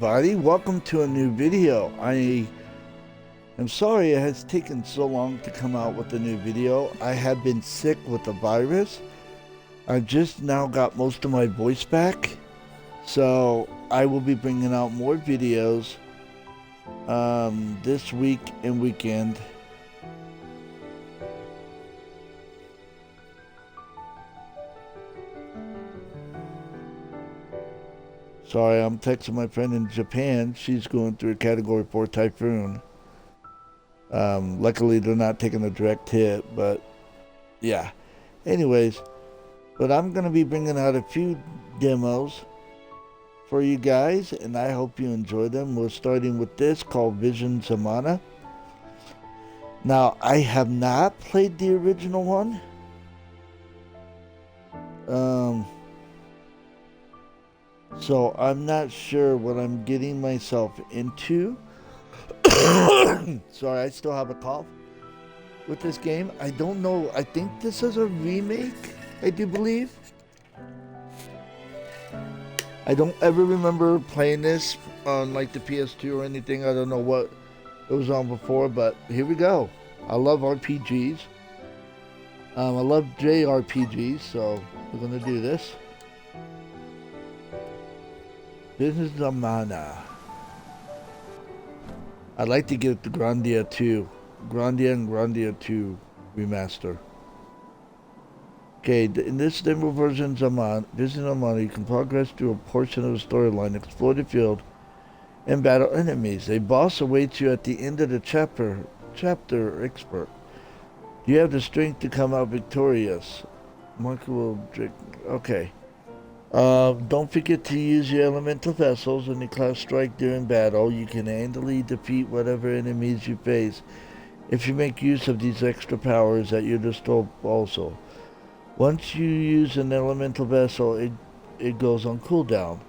Everybody, welcome to a new video. I am sorry it has taken so long to come out with a new video. I have been sick with the virus. I just now got most of my voice back, so I will be bringing out more videos this week and weekend. Sorry, I'm texting my friend in Japan. She's going through a Category 4 typhoon. Luckily, they're not taking a direct hit, but yeah. Anyways, but I'm going to be bringing out a few demos for you guys, and I hope you enjoy them. We're starting with this called Visions of Mana. Now, I have not played the original one. So I'm not sure what I'm getting myself into. Sorry, I still have a cough with this game. I don't know. I think this is a remake, I do believe. I don't ever remember playing this on like the PS2 or anything. I don't know what it was on before, but here we go. I love RPGs. I love JRPGs, so we're gonna do this. Visions of Mana. I'd like to get the Grandia 2. Grandia and Grandia 2 remaster. Okay, in this demo version of Visions of Mana, you can progress through a portion of the storyline, explore the field, and battle enemies. A boss awaits you at the end of the chapter expert. You have the strength to come out victorious. Monkey will drink. Okay. Don't forget to use your elemental vessels when the class strike during battle. You can handily defeat whatever enemies you face if you make use of these extra powers at your disposal also. Once you use an elemental vessel, it goes on cooldown.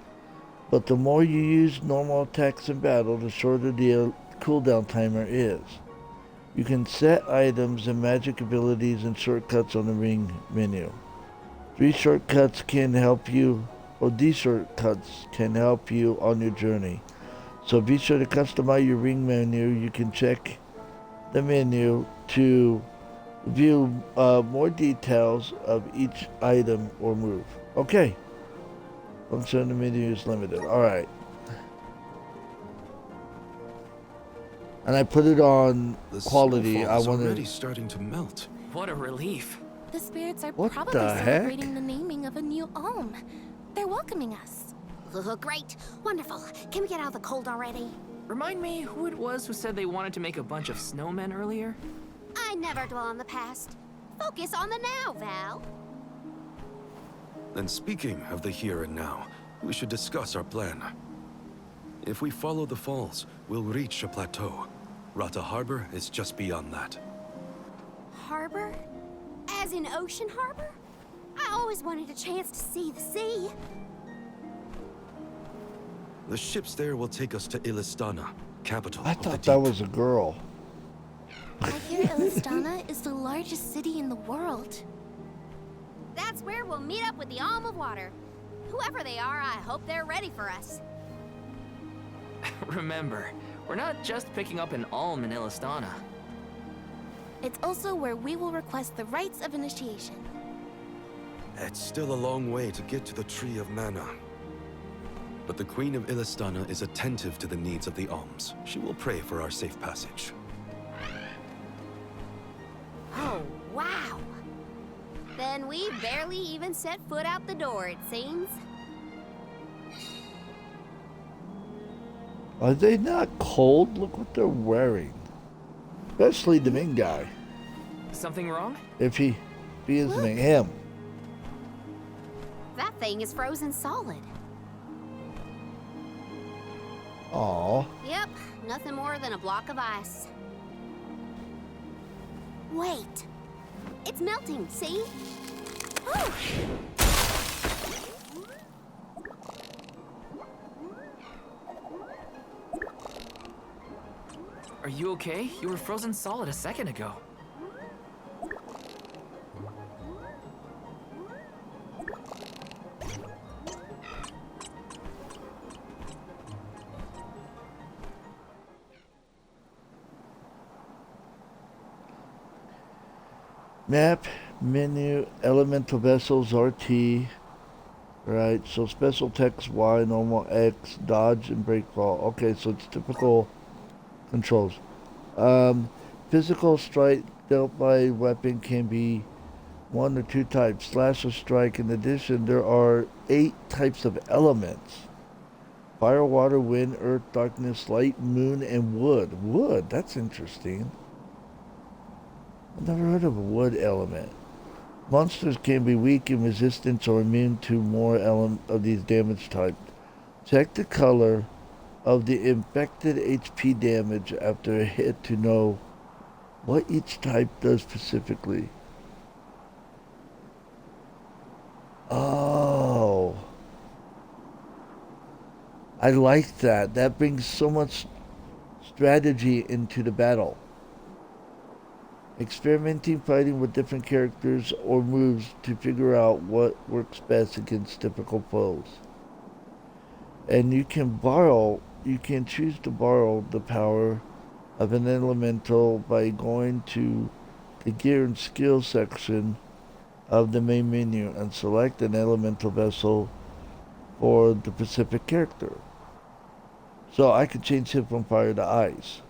But the more you use normal attacks in battle, the shorter the cooldown timer is. You can set items and magic abilities and shortcuts on the ring menu. These shortcuts can help you on your journey. So be sure to customize your ring menu. You can check the menu to view more details of each item or move. Okay. Function of the menu is limited. Alright. And I put it on quality. I want already starting to melt. What a relief. The spirits are What probably the heck? celebrating the naming of a new Alm. They're welcoming us. Great. Wonderful. Can we get out of the cold already? Remind me who it was who said they wanted to make a bunch of snowmen earlier? I never dwell on the past. Focus on the now, Val. And speaking of the here and now, we should discuss our plan. If we follow the falls, we'll reach a plateau. Rata Harbor is just beyond that. Harbor? As in Ocean Harbor? I always wanted a chance to see the sea. The ships there will take us to Illistana, capital I of the thought that deep. was a girl. I hear Illistana is the largest city in the world. That's where we'll meet up with the Alm of Water. Whoever they are, I hope they're ready for us. Remember, we're not just picking up an alm in Illistana. It's also where we will request the rites of initiation. It's still a long way to get to the Tree of Mana. But the Queen of Illistana is attentive to the needs of the alms. She will pray for our safe passage. Oh, wow. Then we barely even set foot out the door, it seems. Are they not cold? Look what they're wearing. Especially the main guy. Something wrong? If he is him. That thing is frozen solid. Aw. Yep, nothing more than a block of ice. Wait. It's melting, see? Oh. Are you okay? You were frozen solid a second ago. Map, menu, elemental vessels, RT. Right, so special text Y, normal X, dodge and break fall. Okay, so it's typical controls. Physical strike dealt by weapon can be one or two types, slash or strike. In addition, there are 8 types of elements. Fire, water, wind, earth, darkness, light, moon, and wood. Wood, that's interesting. I've never heard of a wood element. Monsters can be weak in resistance or immune to more of these damage types. Check the color of the infected HP damage after a hit to know what each type does specifically. Oh. I like that. That brings so much strategy into the battle. Experimenting, fighting with different characters or moves to figure out what works best against difficult foes. And you can choose to borrow the power of an elemental by going to the gear and skill section of the main menu and select an elemental vessel for the specific character. So I could change him from fire to ice.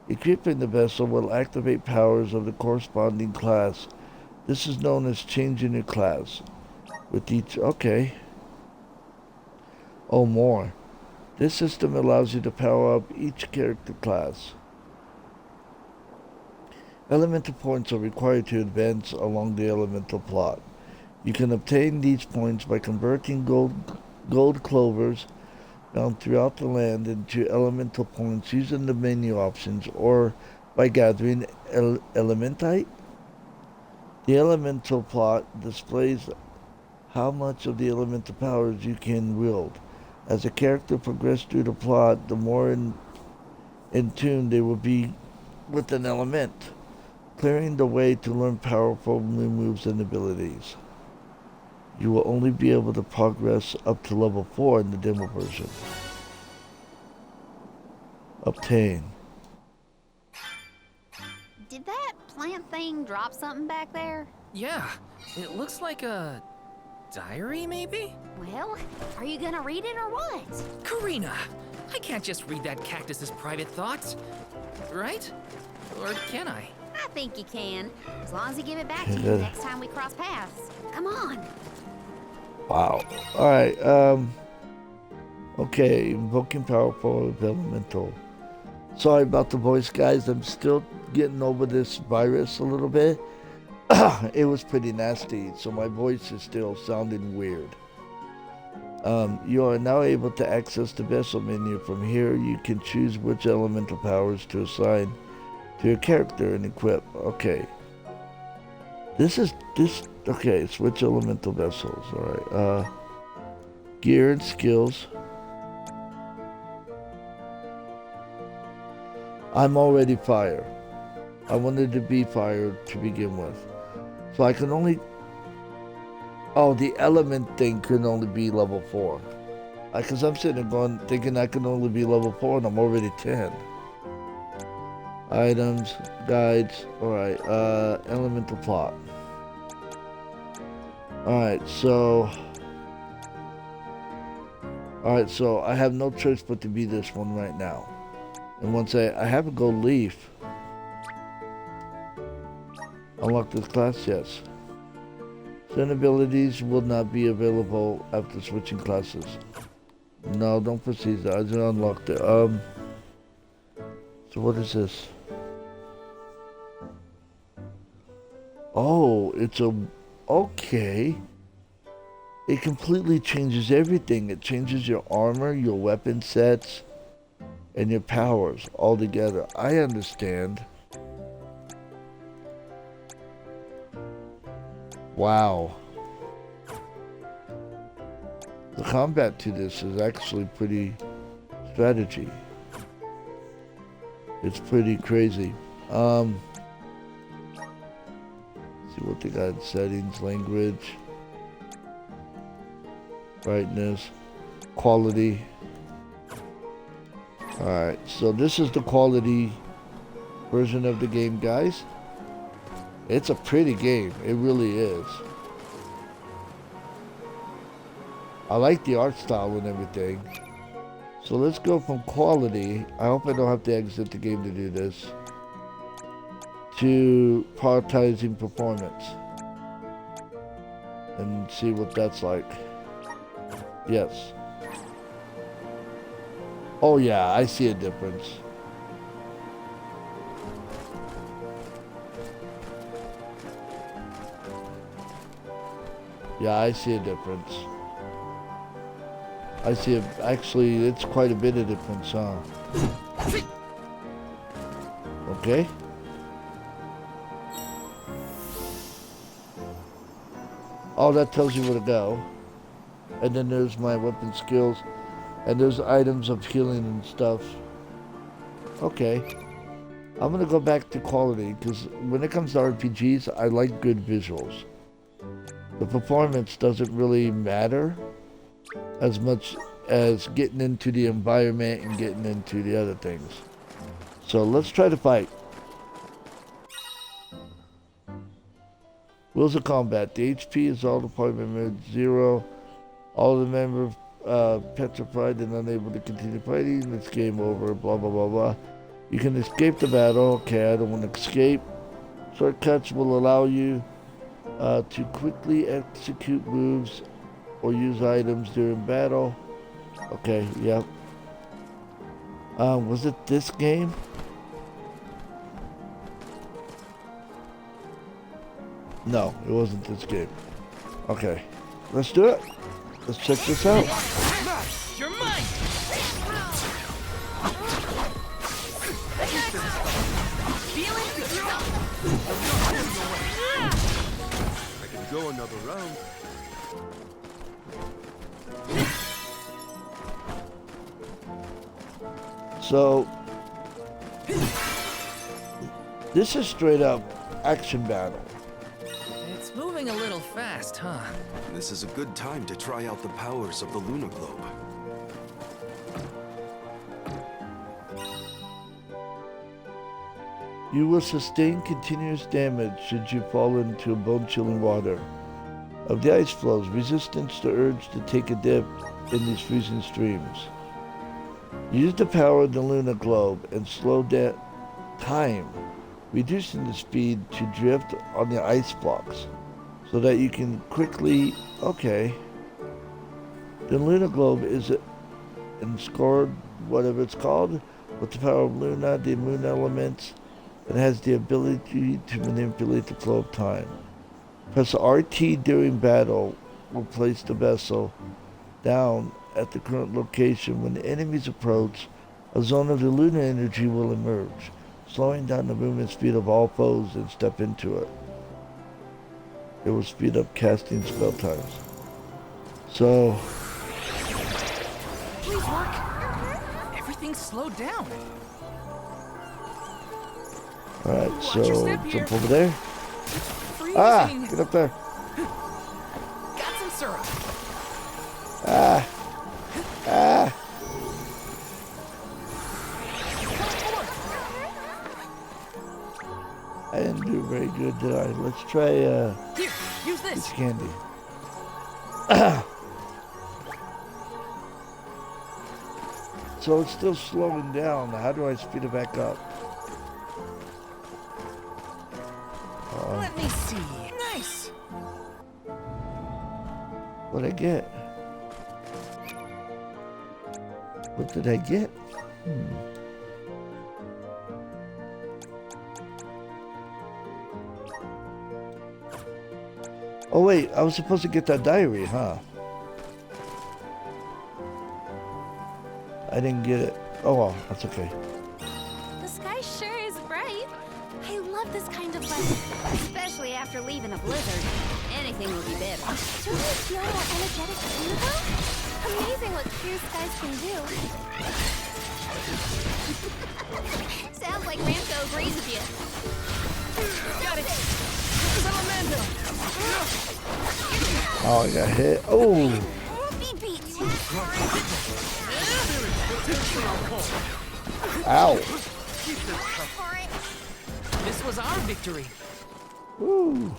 Equipping the vessel will activate powers of the corresponding class. This is known as changing your class. With each, okay. Oh, more. This system allows you to power up each character class. Elemental points are required to advance along the elemental plot. You can obtain these points by converting gold clovers found throughout the land into elemental points using the menu options or by gathering elementite. The elemental plot displays how much of the elemental powers you can wield. As a character progresses through the plot, the more in tune they will be with an element, clearing the way to learn powerful new moves and abilities. You will only be able to progress up to level 4 in the demo version. Obtain. Did that plant thing drop something back there? Yeah, it looks like a diary, maybe? Well, are you gonna read it or what? Karina, I can't just read that cactus's private thoughts, right? Or can I? I think you can, as long as you give it back to you next time we cross paths. Come on. Wow. Alright, okay, invoking powerful elemental. Sorry about the voice, guys. I'm still getting over this virus a little bit. It was pretty nasty, so my voice is still sounding weird. You are now able to access the vessel menu. From here, you can choose which elemental powers to assign to your character and equip. Okay. Okay, switch elemental vessels. Alright, gear and skills. I'm already fire. I wanted to be fire to begin with. So I can only... Oh, the element thing can only be level 4. Because I'm sitting there going, thinking I can only be level 4 and I'm already 10. Items, guides, alright, elemental plot. Alright, so I have no choice but to be this one right now. And once I have a gold leaf. Unlock this class, yes. Certain abilities will not be available after switching classes. No, don't proceed. I just unlocked it. So what is this? Oh, it's a... Okay. It completely changes everything. It changes your armor, your weapon sets, and your powers all together. I understand. Wow. The combat to this is actually pretty strategy. It's pretty crazy. See what they got in settings, language, brightness, quality. Alright, so this is the quality version of the game, guys. It's a pretty game. It really is. I like the art style and everything. So let's go from quality. I hope I don't have to exit the game to do this. To prioritizing performance. And see what that's like. Yes. Oh yeah, I see a difference. Yeah, I see a difference. I see actually, it's quite a bit of difference, huh? Okay. Oh, that tells you where to go. And then there's my weapon skills. And there's items of healing and stuff. Okay. I'm gonna go back to quality, because when it comes to RPGs, I like good visuals. The performance doesn't really matter as much as getting into the environment and getting into the other things. So let's try to fight. Rules of combat. The HP is all department members 0. All the members petrified and unable to continue fighting. It's game over. Blah blah blah blah. You can escape the battle. Okay, I don't want to escape. Shortcuts will allow you to quickly execute moves or use items during battle. Okay, yep. Was it this game? No, it wasn't this game. Okay, let's do it. Let's check this out. You're mine! Feeling good. I can go another round. So, this is straight up action battle. It's moving a little fast, huh? This is a good time to try out the powers of the Luna Globe. You will sustain continuous damage should you fall into bone-chilling water. Of the ice flows, resistance to urge to take a dip in these freezing streams. Use the power of the Luna Globe and slow down time, reducing the speed to drift on the ice blocks, so that you can quickly... Okay. The Luna Globe is scored, whatever it's called, with the power of Luna, the moon elements, and has the ability to manipulate the flow of time. Press RT during battle will place the vessel down at the current location. When the enemies approach, a zone of the lunar energy will emerge, slowing down the movement speed of all foes and step into it. It will speed up casting spell times. So... Please work. Everything's slowed down. Alright, so Watch your step here. jump over there. Freezing. Ah! Get up there. Got some syrup. Ah! Ah! I didn't do very good, did I? Let's try, Here, use this this. candy. So it's still slowing down. How do I speed it back up? Let me see. Nice. What'd I get? What did I get? Oh wait, I was supposed to get that diary, huh? I didn't get it. Oh well, that's okay. The sky sure is bright. I love this kind of weather, especially after leaving a blizzard. Anything will be better. Don't you feel more energetic too, though? Amazing what clear skies can do. Sounds like Ramco agrees with you. Got it. Salamando. Oh, I got hit. Oh, Beat beat. ow. For it. This was our victory. Woo!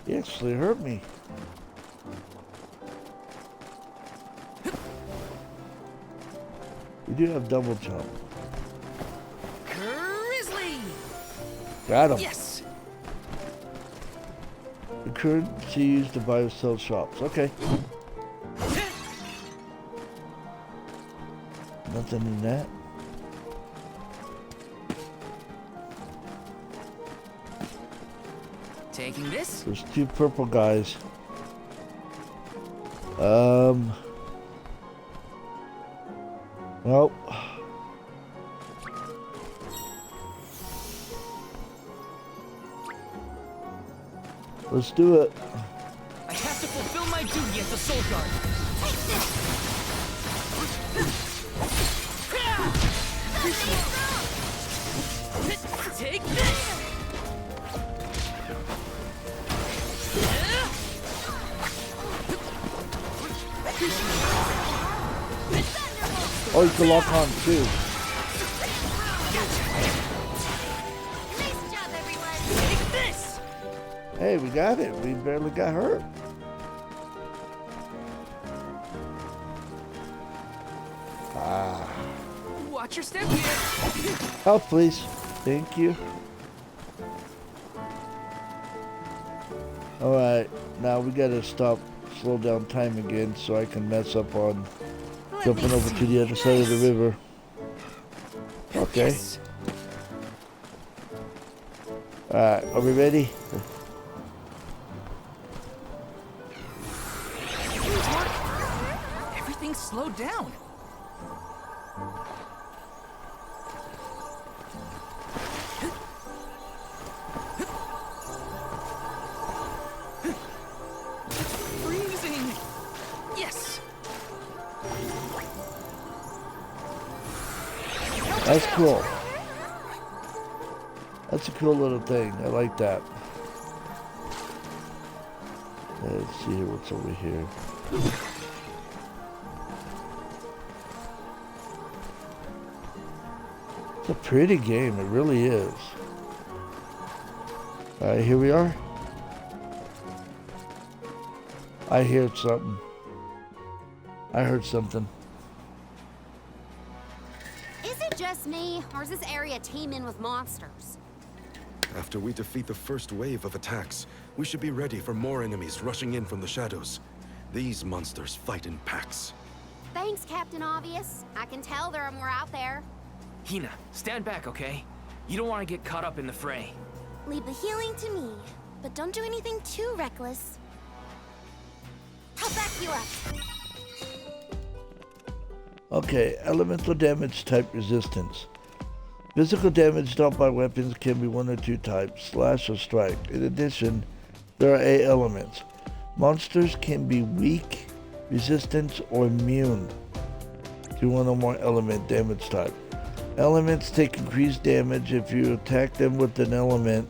He actually hurt me. We do have double jump. Grizzly! Got him. Yes! The currency used to buy or sell shops. Okay. Nothing in that. Taking this? There's two purple guys. Well. Let's do it. I have to fulfill my duty as the Soul Guard. Take this! Oh, you can lock on too. Nice job, everyone. Take this! Hey, we got it. We barely got hurt. Watch your step here. Help, please. Thank you. Alright, now we gotta slow down time again so I can mess up on jumping over to the other side of the river. Okay. Yes. Alright, are we ready? Everything slowed down. Freezing. Yes. That's cool. That's a cool little thing. I like that. Let's see what's over here. It's a pretty game. It really is. Alright, here we are. I heard something. I heard something. Is it just me, or is this area teeming with monsters? After we defeat the first wave of attacks, we should be ready for more enemies rushing in from the shadows. These monsters fight in packs. Thanks, Captain Obvious. I can tell there are more out there. Hina, stand back, okay? You don't want to get caught up in the fray. Leave the healing to me, but don't do anything too reckless. I'll back you up. Okay, elemental damage type resistance. Physical damage dealt by weapons can be one or two types, slash or strike. In addition, there are 8 elements. Monsters can be weak, resistant, or immune to one or more element damage type. Elements take increased damage if you attack them with an element,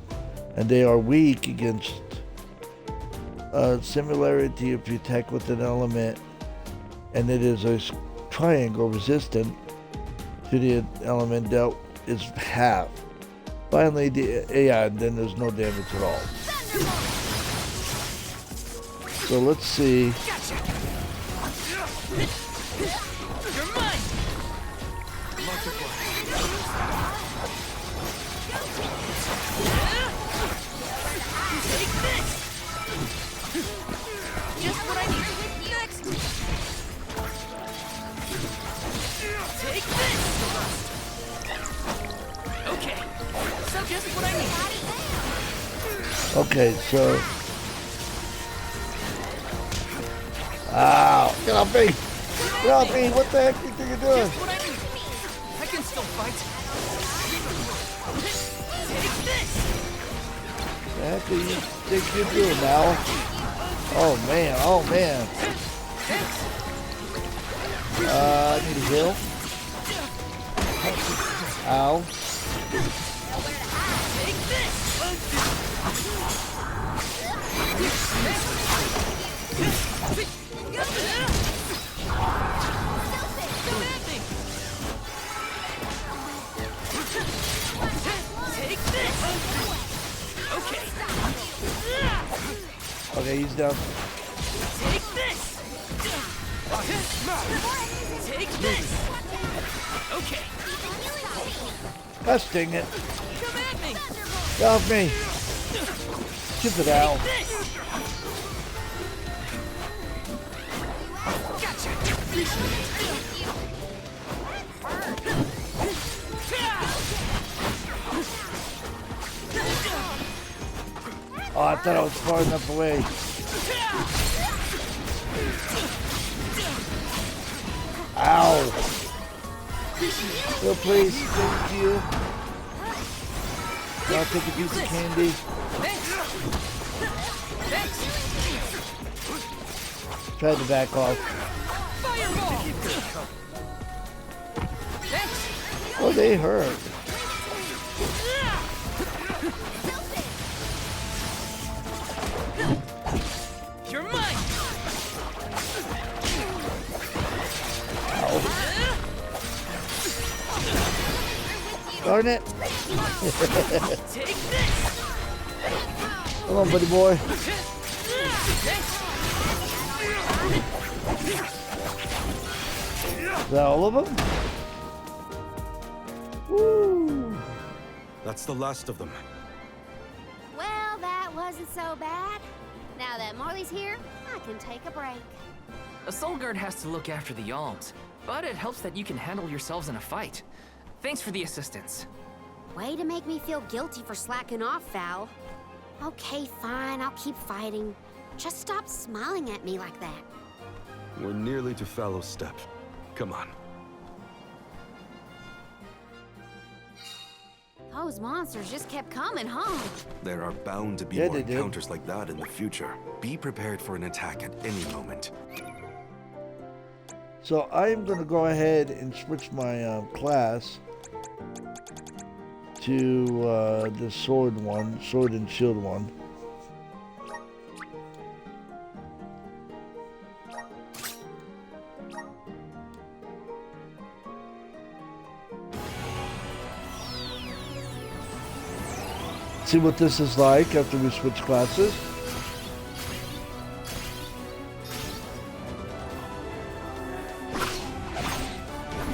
and they are weak against similarity if you attack with an element, and it is a triangle resistant to the element dealt is half. Finally, and then there's no damage at all. So let's see. Gotcha. You're mine. Multiply. Take this. Just what I need. Next. Take this. Okay. So just what I need. Okay, so. Ow! Get off me! Get off me! What the heck do you think you're doing? Just what I need. I can still fight. Take this. What the heck do you think you're doing now? Oh man! Oh man! I need a heal. Ow! Take this. Take this. Yeah, he's down. Take this! Take this! Okay, Gosh dang it. come at me! Get off me. Chip it out. Oh, I thought I was far enough away. Ow. So please, thank you. I'll take a piece of candy. Try to back off. Oh, they hurt. You're mine! Darn it. Take this! Come on, buddy boy. Is that all of them? Woo! That's the last of them. Well, that wasn't so bad. Now that Morley's here, I can take a break. A soul guard has to look after the alms, but it helps that you can handle yourselves in a fight. Thanks for the assistance. Way to make me feel guilty for slacking off, Val. Okay, fine, I'll keep fighting. Just stop smiling at me like that. We're nearly to Fallow Step. Come on. Those monsters just kept coming, huh? There are bound to be Yeah, more they did. encounters like that in the future. Be prepared for an attack at any moment. So I'm going to go ahead and switch my class to the sword and shield one. See what this is like after we switch classes.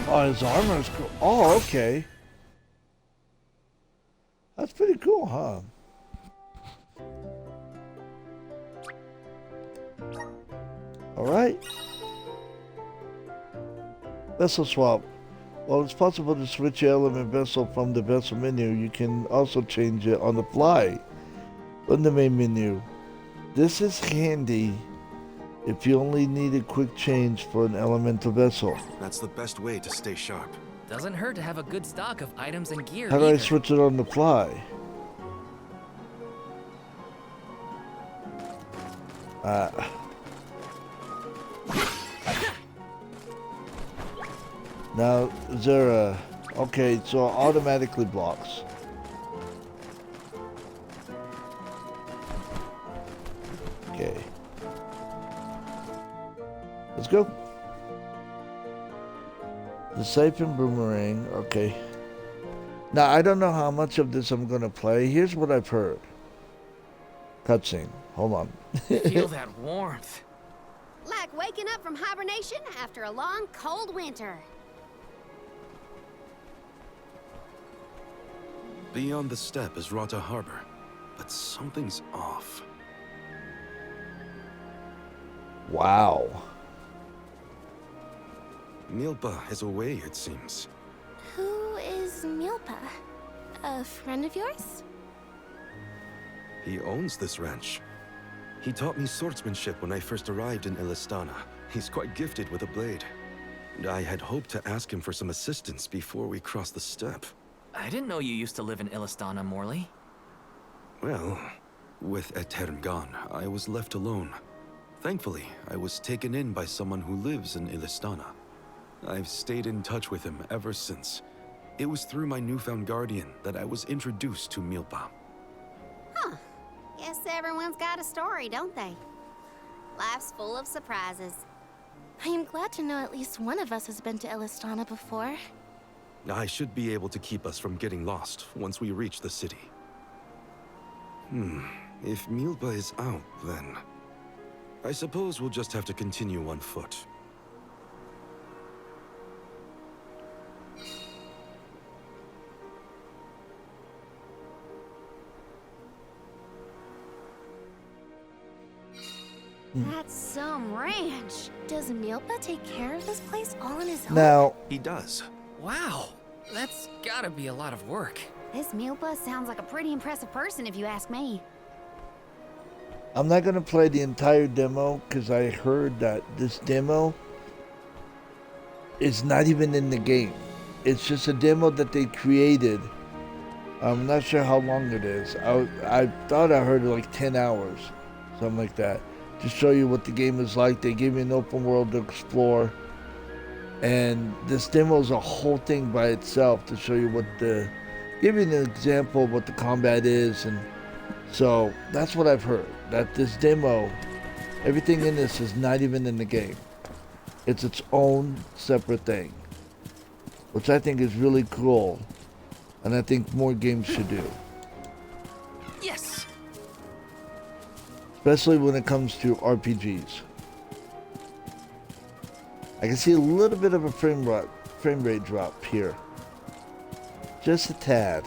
Oh, his armor is cool. Oh, okay. That's pretty cool, huh? Alright. Vessel swap. While it's possible to switch your element vessel from the vessel menu, you can also change it on the fly from the main menu. This is handy if you only need a quick change for an elemental vessel. That's the best way to stay sharp. Doesn't hurt to have a good stock of items and gear How do I either. switch it on the fly? Now, is there a... Okay, so it automatically blocks. Okay. Let's go. The Siphon Boomerang, okay. Now, I don't know how much of this I'm going to play. Here's what I've heard. Cutscene. Hold on. Feel that warmth. Like waking up from hibernation after a long, cold winter. Beyond the steppe is Rata Harbor, but something's off. Wow. Milpa is away, it seems. Who is Milpa? A friend of yours? He owns this ranch. He taught me swordsmanship when I first arrived in Illistana. He's quite gifted with a blade. And I had hoped to ask him for some assistance before we crossed the steppe. I didn't know you used to live in Illistana, Morley. Well, with Etern gone, I was left alone. Thankfully, I was taken in by someone who lives in Illistana. I've stayed in touch with him ever since. It was through my newfound guardian that I was introduced to Milpa. Huh. Guess everyone's got a story, don't they? Life's full of surprises. I am glad to know at least one of us has been to Illistana before. I should be able to keep us from getting lost once we reach the city. If Milpa is out, then... I suppose we'll just have to continue on foot. That's some ranch. Does Milpa take care of this place all on his own? Now, He does. Wow, that's gotta be a lot of work. This Milpa sounds like a pretty impressive person if you ask me. I'm not gonna play the entire demo because I heard that this demo is not even in the game. It's just a demo that they created. I'm not sure how long it is. I thought I heard like 10 hours, something like that, to show you what the game is like. They give you an open world to explore, and this demo is a whole thing by itself to show you give you an example of what the combat is. And so that's what I've heard, that this demo, everything in this is not even in the game. It's its own separate thing, which I think is really cool, and I think more games should do, Yes! especially when it comes to RPGs. I can see a little bit of a frame rate drop here, just a tad.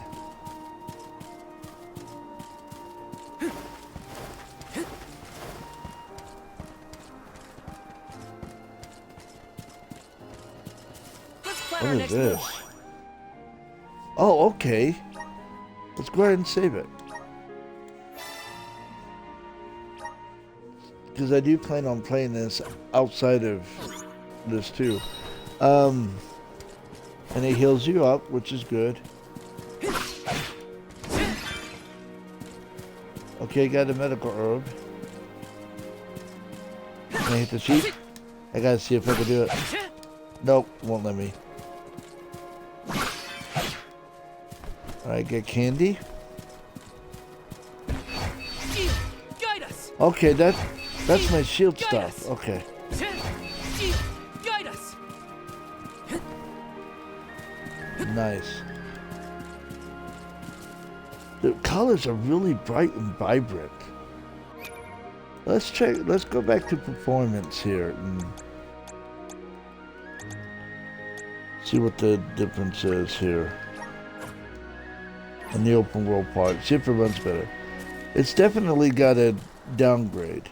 Let's plan What our is next this? move. Oh, okay. Let's go ahead and save it. Because I do plan on playing this outside of this too. And it heals you up, which is good. Okay, got a medical herb. Can I hit the sheep? I gotta see if I can do it. Nope, won't let me. Alright, get candy. Guide us! Okay, that's my shield stuff. Okay. Guide us! Nice. The colors are really bright and vibrant. Let's go back to performance here and see what the difference is here. In the open world part. See if it runs better. It's definitely got a downgrade.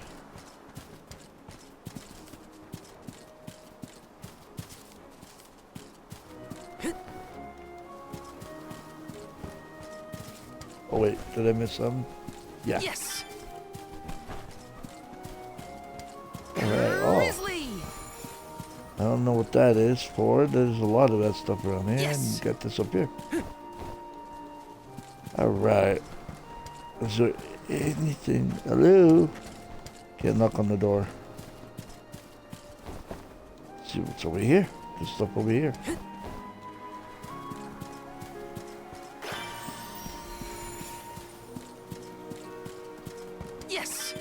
Oh wait, did I miss something? Yeah. Yes! Alright, oh. Grizzly! I don't know what that is for. There's a lot of that stuff around here. Yes. And you got this up here. Alright. Is there anything? Hello? Can't knock on the door. Let's see what's over here. There's stuff over here. Yes!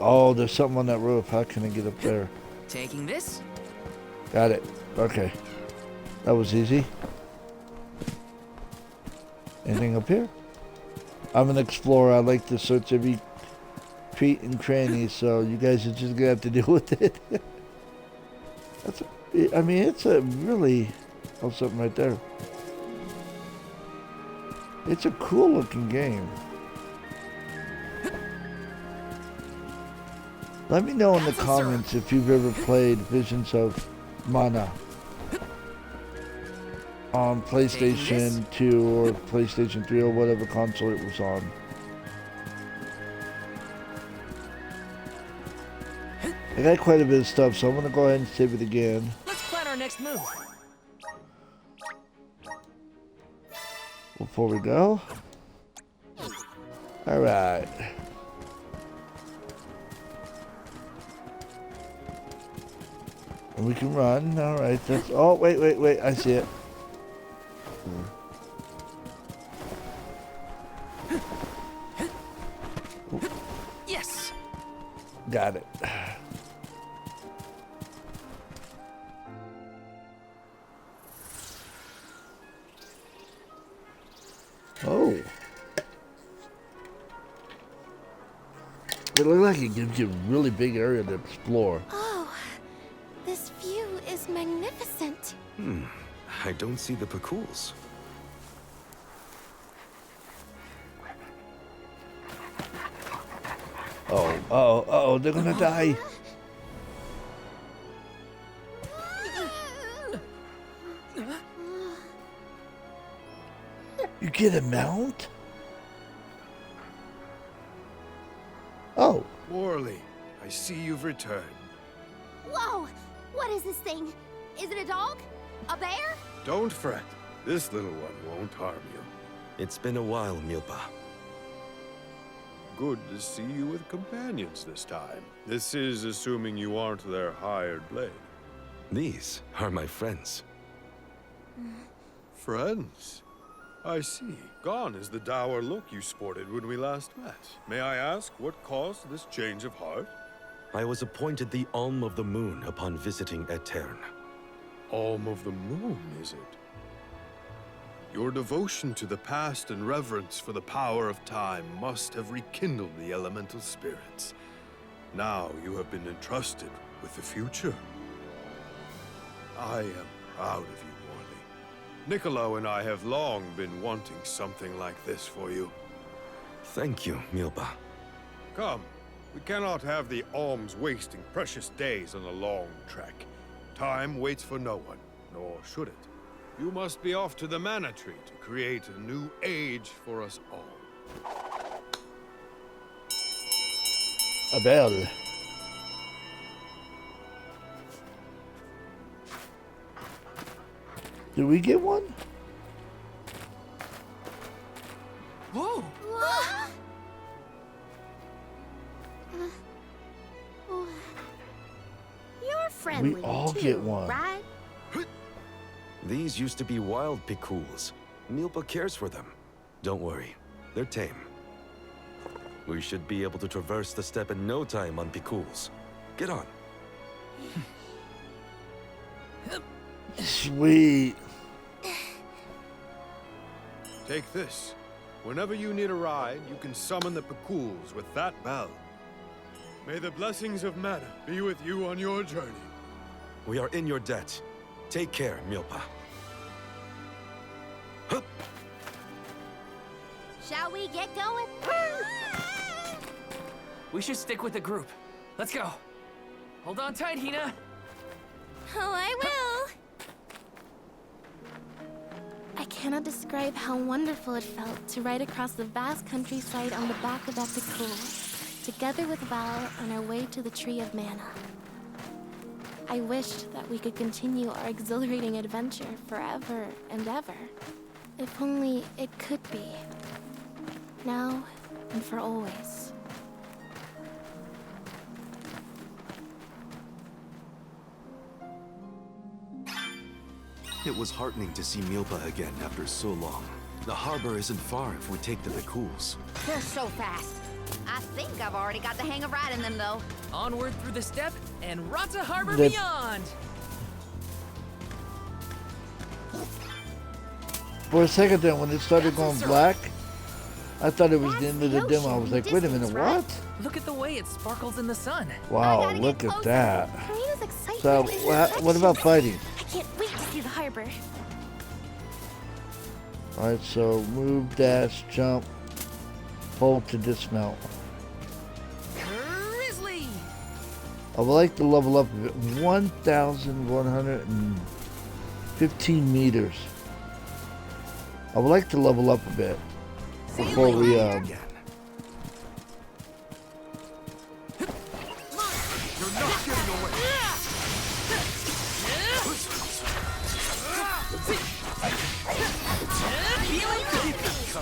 Oh, there's something on that roof. How can I get up there? Taking this? Got it. Okay. That was easy. Anything up here? I'm an explorer. I like to search every creek and cranny, so you guys are just gonna have to deal with it. I mean, it's a really... Oh, something right there. It's a cool looking game. Let me know in the comments if you've ever played Visions of Mana on PlayStation 2 or PlayStation 3 or whatever console it was on. I got quite a bit of stuff, so I'm gonna go ahead and save it again. Let's plan our next move. Before we go. Alright. And we can run. Alright, that's... Oh, wait. I see it. Yes! Got it. It looked like it gives you a really big area to explore. Oh, this view is magnificent. I don't see the Pacools. Oh, they're gonna die. You get a mount? Oh, Morley, I see you've returned. Whoa! What is this thing? Is it a dog? A bear? Don't fret. This little one won't harm you. It's been a while, Milpa. Good to see you with companions this time. This is assuming you aren't their hired blade. These are my friends. Friends? I see. Gone is the dour look you sported when we last met. May I ask what caused this change of heart? I was appointed the Alm of the Moon upon visiting Aetern. Alm of the Moon, is it? Your devotion to the past and reverence for the power of time must have rekindled the elemental spirits. Now you have been entrusted with the future. I am proud of you, Morley. Niccolo and I have long been wanting something like this for you. Thank you, Milpa. Come, we cannot have the alms wasting precious days on a long trek. Time waits for no one, nor should it. You must be off to the Mana Tree to create a new age for us all. a bell. Did we get one? Whoa! You're friendly, all too, get one. right? These used to be wild Picools. Milpa cares for them. Don't worry, they're tame. We should be able to traverse the steppe in no time on Picools. Get on. Sweet. Take this. Whenever you need a ride, you can summon the Pacools with that bell. May the blessings of Mana be with you on your journey. We are in your debt. Take care, Milpa. Hup! Shall we get going? We should stick with the group. Let's go. Hold on tight, Hina. Oh, I will. I cannot describe how wonderful it felt to ride across the vast countryside on the back of that Picool, together with Val on our way to the Tree of Mana. I wished that we could continue our exhilarating adventure forever and ever. If only it could be. Now and for always. It was heartening to see Milpa again after so long. The harbor isn't far if we take the Picools. They're so fast. I think I've already got the hang of riding them, though. Onward through the steppe and Rata Harbor The- beyond. For a second there, when it started That's going a black, I thought it was the That's end of the the demo. I ocean was in like, the wait a minute, distance, right? what? Look at the way it sparkles in the sun. Wow, gotta get look at closer. that. Karina's excitement So, is what about infectious. fighting? I can't wait to see the harbor. Alright, so move, dash, jump, hold to dismount. Grizzly! I would like to level up a bit. 1,115 meters. I would like to level up a bit before we Again. You're not getting away.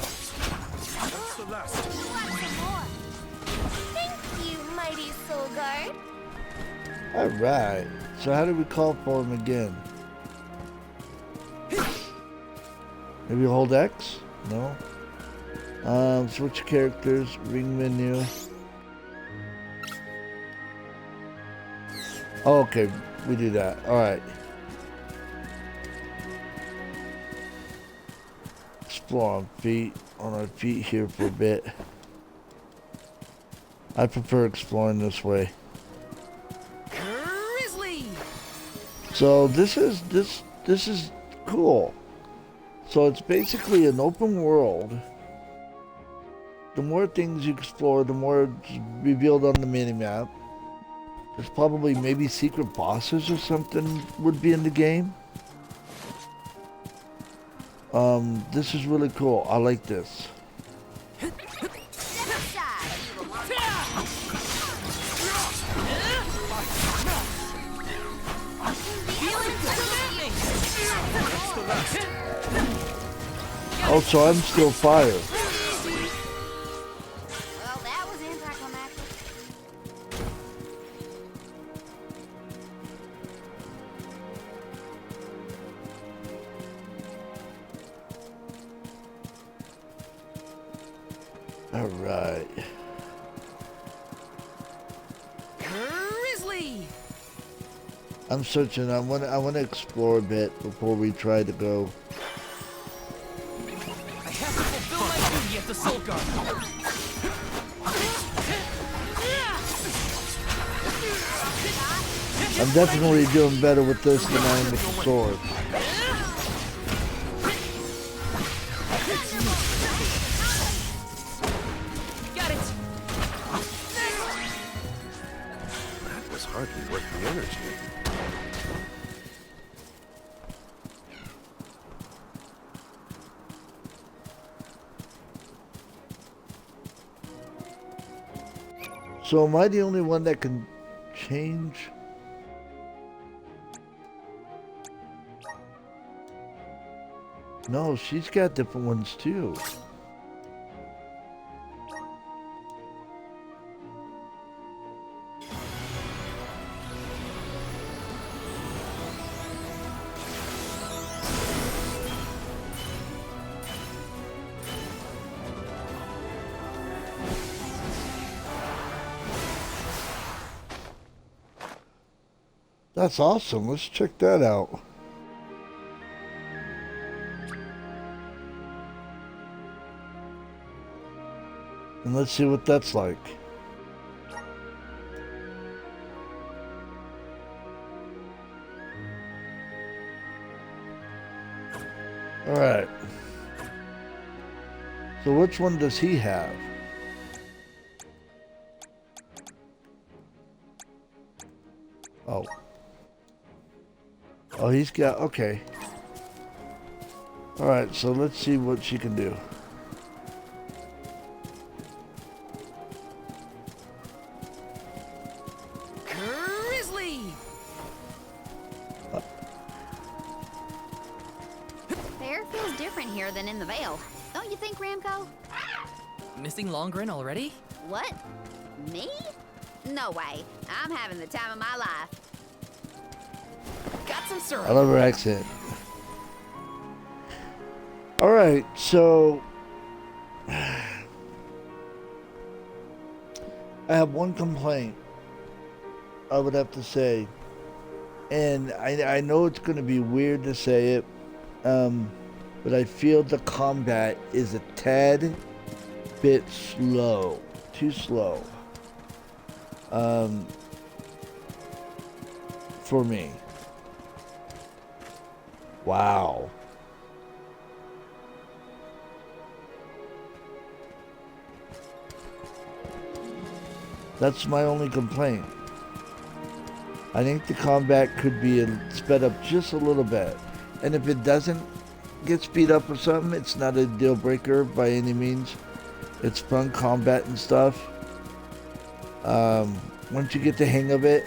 That's the last. Thank you, mighty Soul Guard. Alright. So how do we call for him again? Maybe hold X? No. Switch characters, ring menu. Oh, okay, we do that. Alright. Explore on our feet here for a bit. I prefer exploring this way. Grizzly! So this is cool. So it's basically an open world. The more things you explore, the more it's revealed on the minimap. There's probably maybe secret bosses or something would be in the game. This is really cool. I like this. Step aside, evil monster. Feeling Oh, so I'm still fire. Well, that was anticlimactic. All right. Grizzly! I'm searching. I want to explore a bit before we try to go. I have to fulfill my duty at the Soul Guard. I'm definitely doing better with this than I am with the sword. Got it! That was hardly worth the energy. So am I the only one that can change? No, she's got different ones too. That's awesome. Let's check that out. And let's see what that's like. All right. So which one does he have? Oh. Oh, he's got, okay. All right, so let's see what she can do. Grizzly! Fair feels different here than in the Vale. Don't you think, Ramco? Missing Longren already? What? Me? No way. I'm having the time of my life. Got some syrup. I love her accent. All right, so I have one complaint I would have to say, and I know it's going to be weird to say it, but I feel the combat is a tad bit slow, too slow, for me. Wow. That's my only complaint. I think the combat could be sped up just a little bit. And if it doesn't get speed up or something, it's not a deal breaker by any means. It's fun combat and stuff. Once you get the hang of it.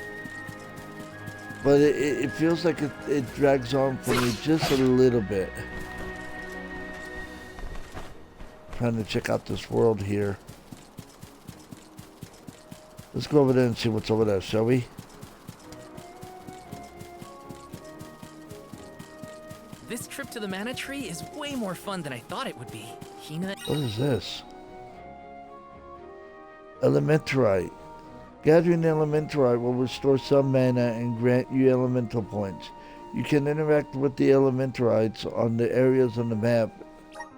But it feels like it drags on for me just a little bit. Trying to check out this world here. Let's go over there and see what's over there, shall we? This trip to the Mana Tree is way more fun than I thought it would be. Hina... What is this? Elementarite. Gathering Elementarite will restore some mana and grant you elemental points. You can interact with the Elementarites on the areas on the map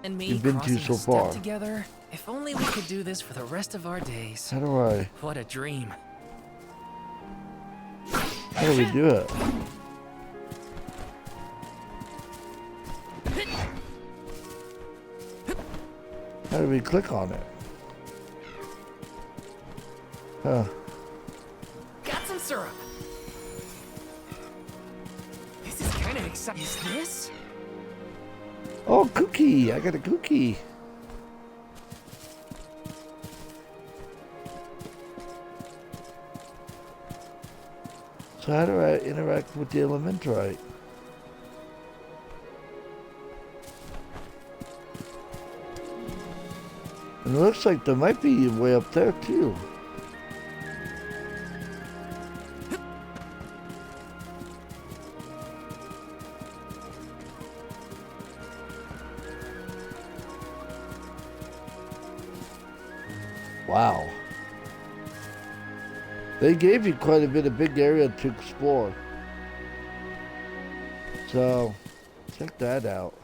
and me you've been to crossing so the step far. together. If only we could do this for the rest of our days. How do I? What a dream. How do we do it? How do we click on it? Huh. Got some syrup. This is kind of exciting. Is this? Oh, cookie! I got a cookie. So how do I interact with the Elementorite? And it looks like there might be a way up there too. Wow. They gave you quite a bit of big area to explore. So, check that out.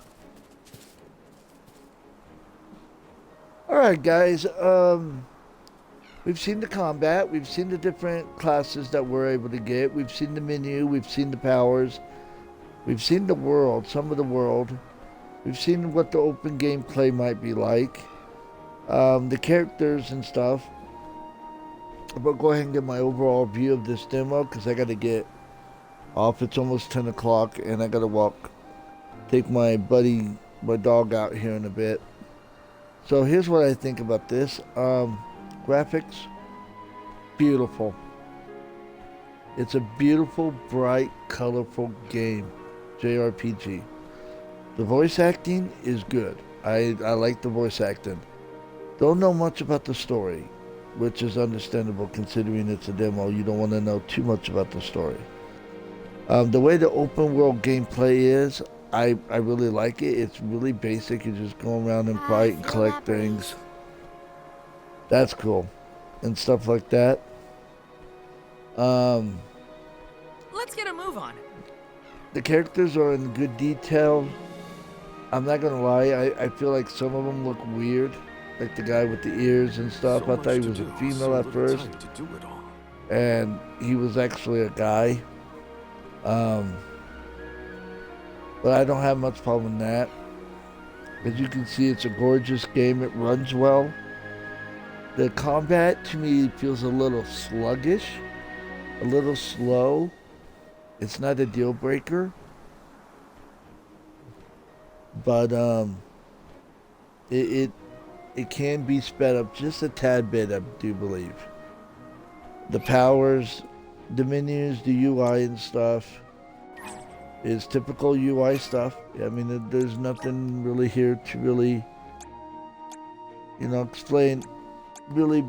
Alright guys, we've seen the combat, we've seen the different classes that we're able to get, we've seen the menu, we've seen the powers, we've seen the world, some of the world, we've seen what the open gameplay might be like, the characters and stuff. But go ahead and get my overall view of this demo because I got to get off. It's almost 10 o'clock and I got to take my dog out here in a bit. So here's what I think about this. Graphics, beautiful. It's a beautiful, bright, colorful game. JRPG. The voice acting is good. I like the voice acting. Don't know much about the story, which is understandable considering it's a demo. You don't want to know too much about the story. The way the open world gameplay is, I really like it. It's really basic. You just go around and fight and collect things. That's cool. And stuff like that. Let's get a move on. The characters are in good detail. I'm not going to lie. I feel like some of them look weird. Like the guy with the ears and stuff. So I thought he much was to a do, female so at little first. time to do it all. And he was actually a guy. But I don't have much problem with that. As you can see, it's a gorgeous game. It runs well. The combat to me feels a little sluggish, a little slow. It's not a deal breaker. But it can be sped up just a tad bit, I do believe. The powers, the menus, the UI and stuff is typical UI stuff. I mean, there's nothing really here to really, explain really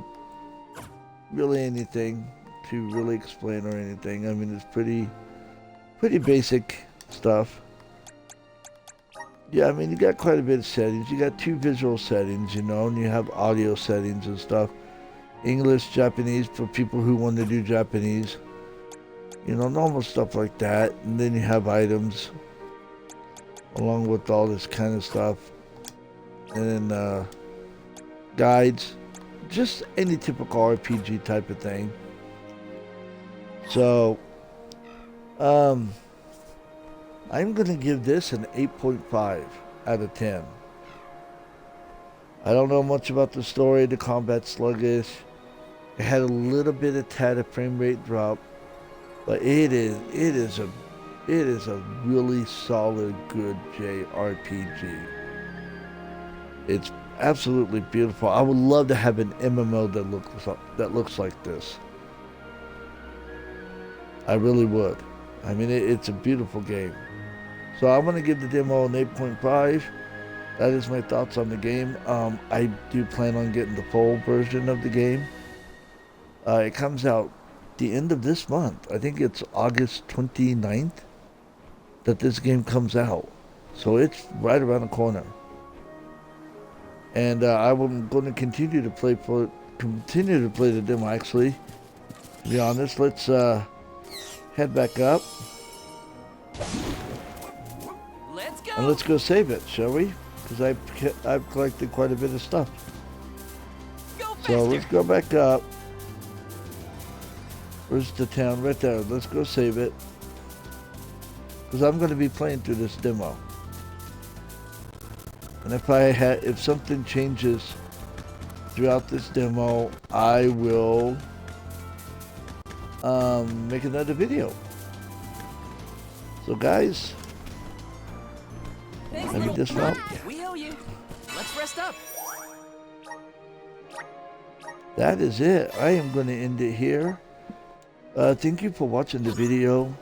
anything to really explain or anything. I mean, it's pretty basic stuff. Yeah, I mean, you got quite a bit of settings. You got 2 visual settings, and you have audio settings and stuff. English, Japanese for people who want to do Japanese. Normal stuff like that. And then you have items along with all this kind of stuff. And then guides. Just any typical RPG type of thing. So, I'm going to give this an 8.5 out of 10. I don't know much about the story. The combat's sluggish. It had a little bit of tad of frame rate drop, but it is a really solid, good JRPG. It's absolutely beautiful. I would love to have an MMO that looks like this. I really would. I mean, it's a beautiful game. So I'm going to give the demo an 8.5. That is my thoughts on the game. I do plan on getting the full version of the game. It comes out the end of this month. I think it's August 29th that this game comes out. So it's right around the corner. And I'm going to continue to play the demo, actually. To be honest, let's head back up. Let's go. And let's go save it, shall we? Because I've collected quite a bit of stuff. So let's go back up. Where's the town? Right there. Let's go save it. Because I'm going to be playing through this demo. And if something changes throughout this demo, I will make another video. So guys, let me dismount. We owe you. Let's rest up. That is it. I am going to end it here. Thank you for watching the video.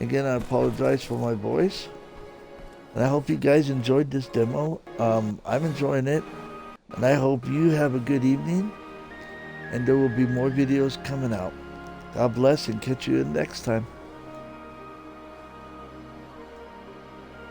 Again, I apologize for my voice. And I hope you guys enjoyed this demo. I'm enjoying it. And I hope you have a good evening. And there will be more videos coming out. God bless and catch you next time.